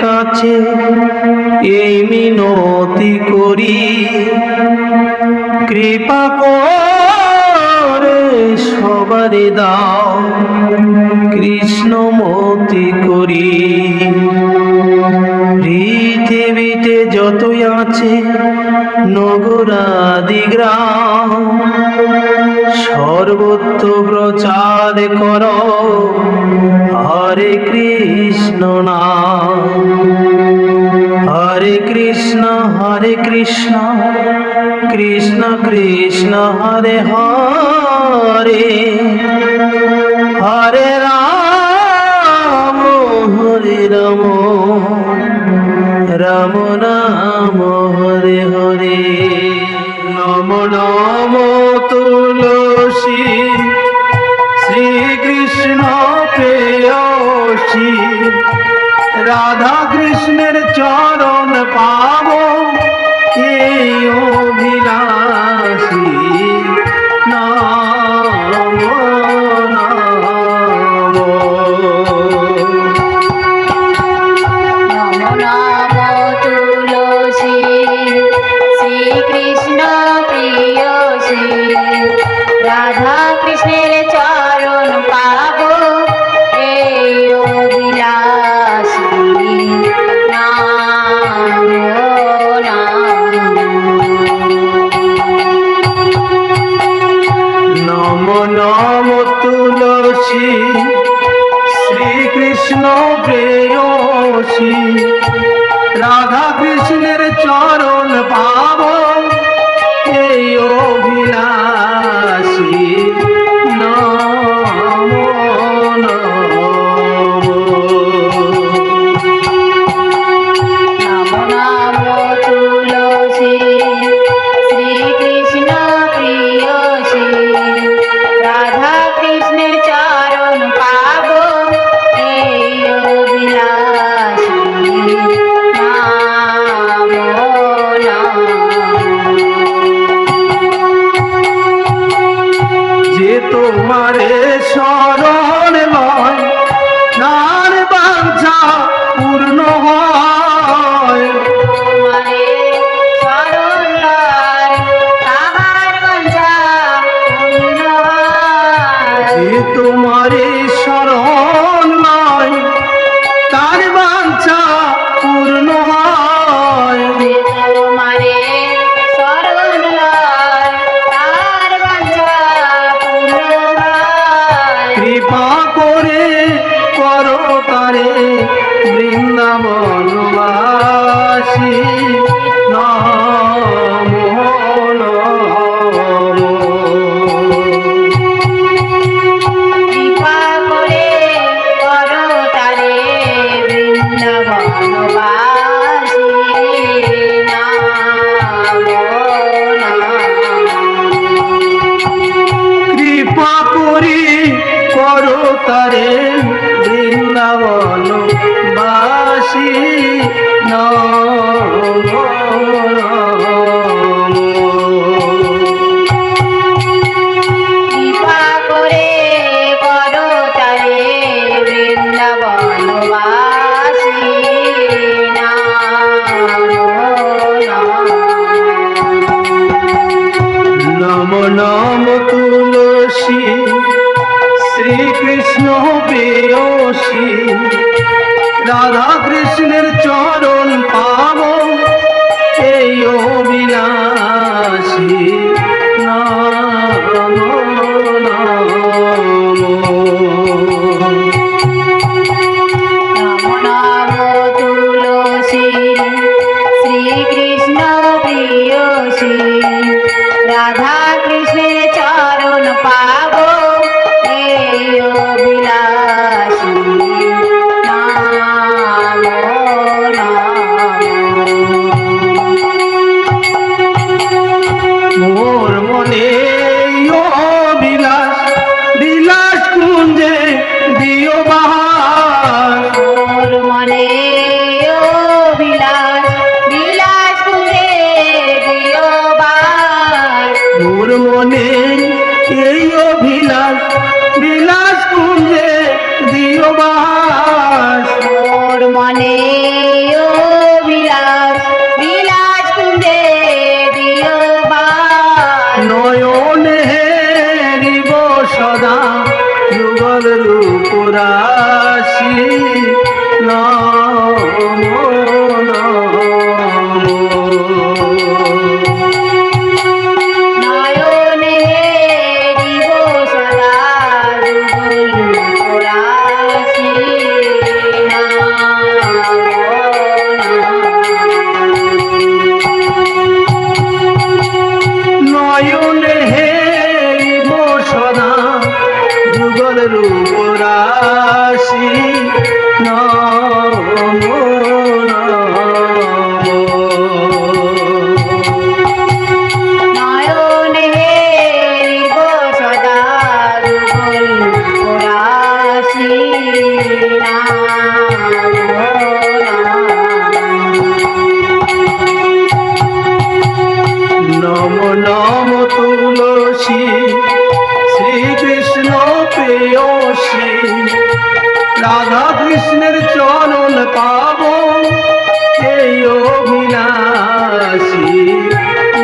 কাছে এই মিনতি করি, কৃপা করে সবারে দাও কৃষ্ণমতি করি। পৃথিবীতে যতই আছে নগরাদি গ্রাম, সর্বত্র প্রচার কর হরে কৃষ্ণ নাম। হরে কৃষ্ণ কৃষ্ণ কৃষ্ণ হরে হরে, হরে রাম রাম রাম হরে হরে। নম নম তুলসী শ্রীকৃষ্ণ প্রেয়সী, রাধা কৃষ্ণের চরণ পাব এই অভিলাষী। নাম নাম তুলসী শ্রীকৃষ্ণ প্রেয়সী, রাধা কৃষ্ণের চরণ পাব এই অভিলাষী। নাম নম নম তুলসী শ্রীকৃষ্ণ প্রেয়সী, রাধা কৃষ্ণের চরণ পাব এই অভিলাষী। নম নাম তুলসী শ্রীকৃষ্ণ প্রেয়সী, রাধা কৃষ্ণের চরণ পাব এই অভিলাষী। নাম যে তোমারে শরণ লয় তার বাঞ্ছা পূর্ণ হয়। তোমারে শরণ লয় তাহার বাঞ্ছা পূর্ণ হয়। যে তোমারে শরণ লয় তার বাঞ্ছা পূর্ণ হয়। যে তোমারে শরণ লয় তার বাঞ্ছা পূর্ণ হয়। কৃপা করে করো তারে বৃন্দাবনবাসী। নম কৃপা করে করো তারে বৃন্দাবনবাসী। কৃপা করে করো তারে বৃন্দাবনবাসী। কৃপা করে করো তারে বৃন্দাবনবাসী। নম নম তুলসী শ্রীকৃষ্ণ প্রেয়সী, রাধা কৃষ্ণের চরণ পাব এই অভিলাষী। নাম নাম তুলসী শ্রীকৃষ্ণ প্রেয়সী, রাধা কৃষ্ণের চরণ পাব এই অভিলাষী। নাম মোর মনে রাশি নমো নমো। নয়নে দিব সদা যুগল রাশি নয়নে হেরিব সদা যুগল রূপ রাশি নমো নমো। নয়নে দিব সদা যুগল রাশি নম নম তুলসী শ্রীকৃষ্ণ প্রেয়সী রাধা কৃষ্ণের চরণ পাব এই অভিলাষী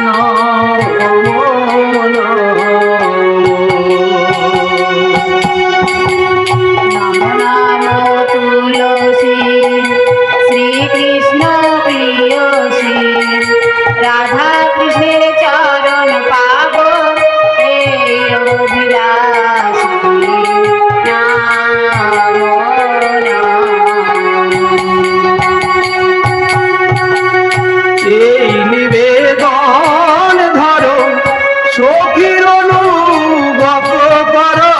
নম নাম তুলসী শ্রীকৃষ্ণ প্রিয়সী রাধা কৃষ্ণের চরণ পাব এই অভিলাষী নাম এই নিবেদন ধরো সখীর অনুগত করো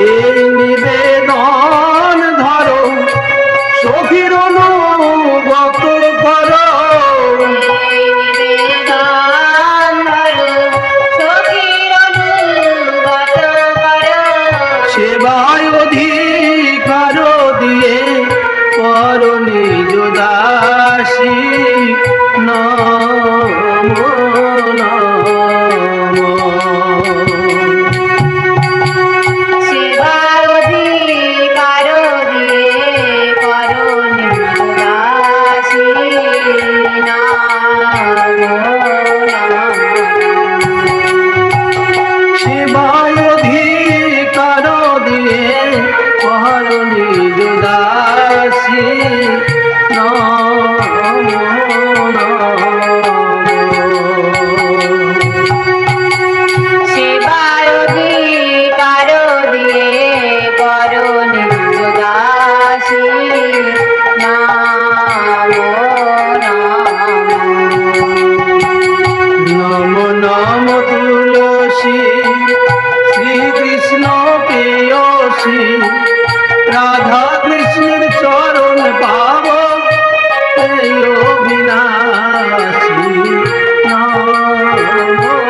এই নিবেদন ধরো সখীর অনুগত করো সেবায় অধিকার দিয়ে পর নিজ দাসী নমো নমো। সেবায় অধিকার দিয়ে পর নিজ দাসী নমো নমো। নম নম তুলসী শ্রীকৃষ্ণ প্রেয়সী রাধা কৃষ্ণের চরণ পাব এই অভিলাষী নমো নমো।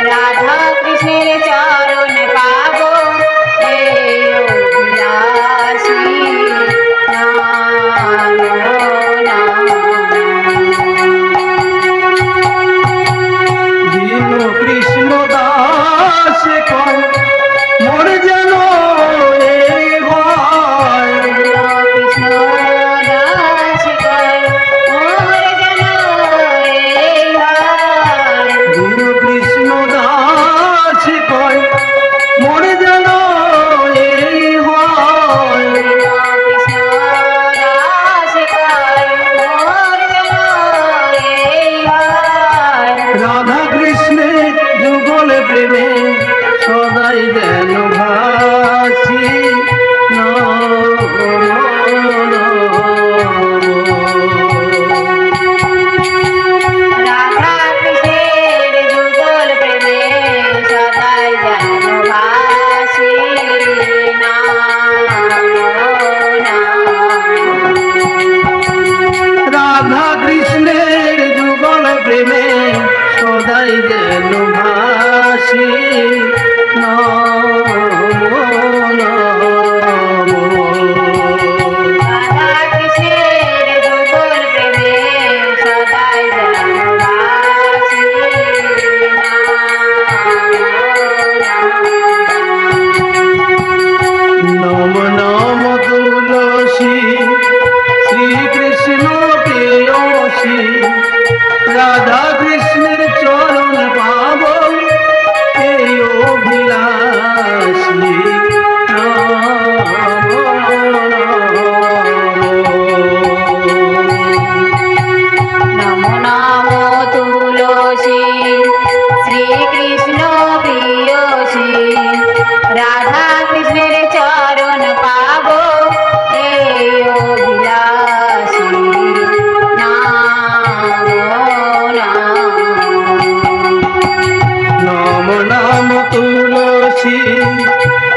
রাধা কৃষ্ণের চরণ পাব এই অভিলাষী দীন কৃষ্ণ দাস কয় মোর যেন এই ভয় কৃষ্ণ দাস কর মোর যেন এই হয়। দীন কৃষ্ণ দাস কয় মোর যেন এই হয় কৃষ্ণ দাস কর মোর যেন এই হয়। রাধা কৃষ্ণের যুগল প্রেমে সদাই যেন ভাসি নমো নমো। রাধা কৃষ্ণের যুগল প্রেমে সদাই যেন ভাসি রাধা কৃষ্ণের যুগল প্রেমে সদাই যেন ভাসি নমো নমো। রাধা কৃষ্ণের যুগল প্রেমে সদাই যেন ভাসি শ্রীকৃষ্ণ প্রিয়সী রাধা কৃষ্ণের চরণ পাবো এই অভিলাষী নাম নম নাম তুলসী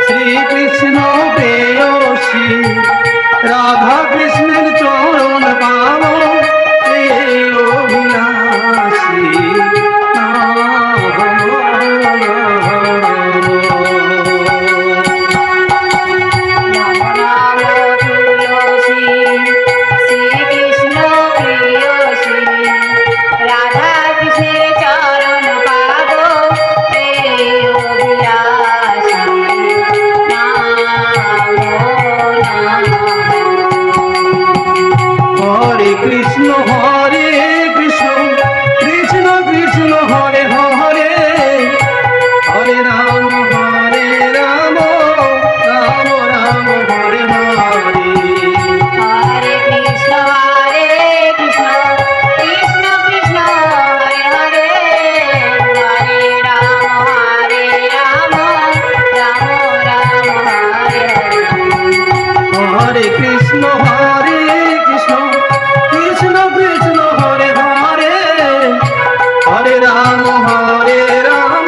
শ্রীকৃষ্ণ প্রেয়সী রাধা কৃষ্ণের চরণ পাব এই অভিলাষী নাম তুলসী শ্রীকৃষ্ণ প্রিয়সী রাধা কৃষ্ণের চরণ পাবো এই অভিলাষী হরে কৃষ্ণ কৃষ্ণ কৃষ্ণ হরে হরে হরে রাম রাম রাম হরে হরে হরে কৃষ্ণ কৃষ্ণ কৃষ্ণ হরে হরে হরে রাম রাম রাম হরে হরে হরে কৃষ্ণ কৃষ্ণ কৃষ্ণ হরে হরে হরে রাম রাম